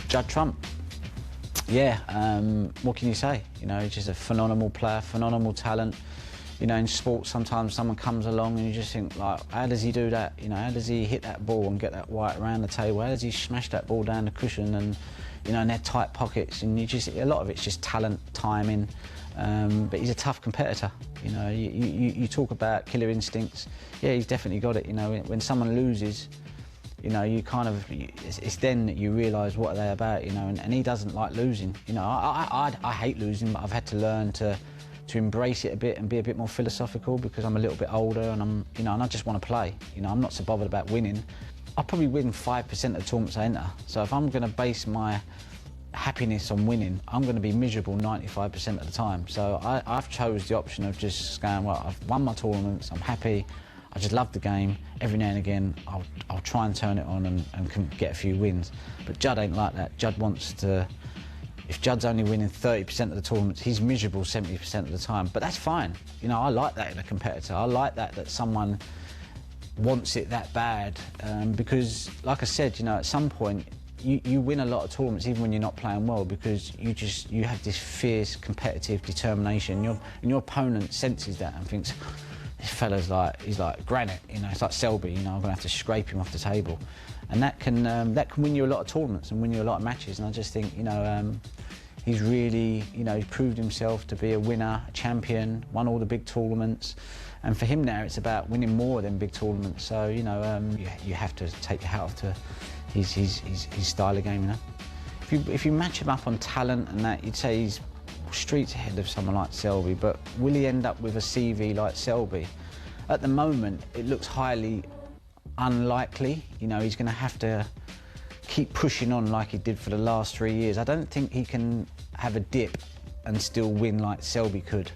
Judd Trump. Yeah, what can you say? You know, he's just a phenomenal player, phenomenal talent. You know, in sports, sometimes someone comes along and you just think, like, how does he do that? You know, how does he hit that ball and get that white around the table? How does he smash that ball down the cushion and, you know, in their tight pockets? And you just, a lot of it's just talent, timing. But he's a tough competitor. You know, you talk about killer instincts. Yeah, he's definitely got it. You know, when someone loses, you know, you kind of, it's then that you realise what are they about, you know, and he doesn't like losing. You know, I hate losing, but I've had to learn to embrace it a bit and be a bit more philosophical because I'm a little bit older and you know, and I just want to play. You know, I'm not so bothered about winning. I'll probably win 5% of the tournaments I enter. So if I'm going to base my happiness on winning, I'm going to be miserable 95% of the time. So I've chose the option of just going, well, I've won my tournaments, I'm happy, I just love the game. Every now and again, I'll try and turn it on and can get a few wins. But Judd ain't like that. Judd wants to, if Judd's only winning 30% of the tournaments, he's miserable 70% of the time. But that's fine. You know, I like that in a competitor. I like that someone wants it that bad. Because, like I said, you know, at some point, you win a lot of tournaments even when you're not playing well because you have this fierce, competitive determination. And your opponent senses that and thinks, this fella's like, he's like granite, you know, it's like Selby, you know, I'm going to have to scrape him off the table. And that can win you a lot of tournaments and win you a lot of matches. And I just think, you know, he's really, you know, he's proved himself to be a winner, a champion, won all the big tournaments. And for him now, it's about winning more than big tournaments. So, you know, you have to take your hat off to his style of game, you know. If you match him up on talent and that, you'd say he's streets ahead of someone like Selby, but will he end up with a CV like Selby? At the moment, it looks highly unlikely. You know, he's going to have to keep pushing on like he did for the last 3 years. I don't think he can have a dip and still win like Selby could.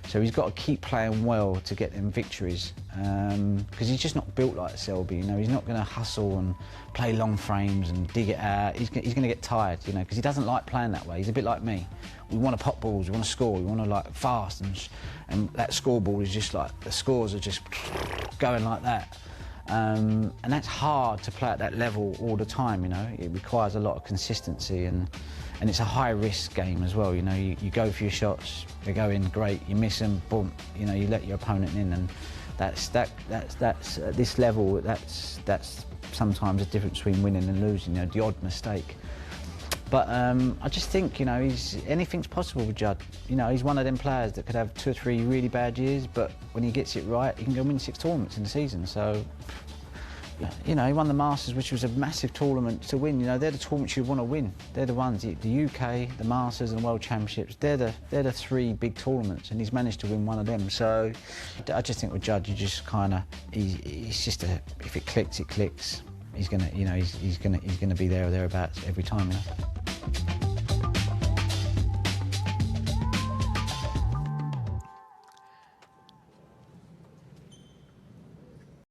So he's got to keep playing well to get them victories because he's just not built like Selby. You know, he's not going to hustle and play long frames and dig it out. He's going to get tired, you know, because he doesn't like playing that way. He's a bit like me. We want to pop balls, we want to score, we want to like fast, and that scoreboard is just like, the scores are just going like that. And that's hard to play at that level all the time, you know. It requires a lot of consistency and it's a high-risk game as well, you know. You go for your shots, they go in, great, you miss them, boom, you know, you let your opponent in, and that's at this level, that's sometimes the difference between winning and losing, you know, the odd mistake. But I just think, you know, anything's possible with Judd. You know, he's one of them players that could have 2 or 3 really bad years, but when he gets it right, he can go win 6 tournaments in the season. So, you know, he won the Masters, which was a massive tournament to win. You know, they're the tournaments you want to win. They're the ones, the UK, the Masters and the World Championships. They're the 3 big tournaments, and he's managed to win one of them. So I just think with Judd, you just kind of, he's just if it clicks, it clicks. He's gonna, you know, he's gonna be there or thereabouts every time. You know?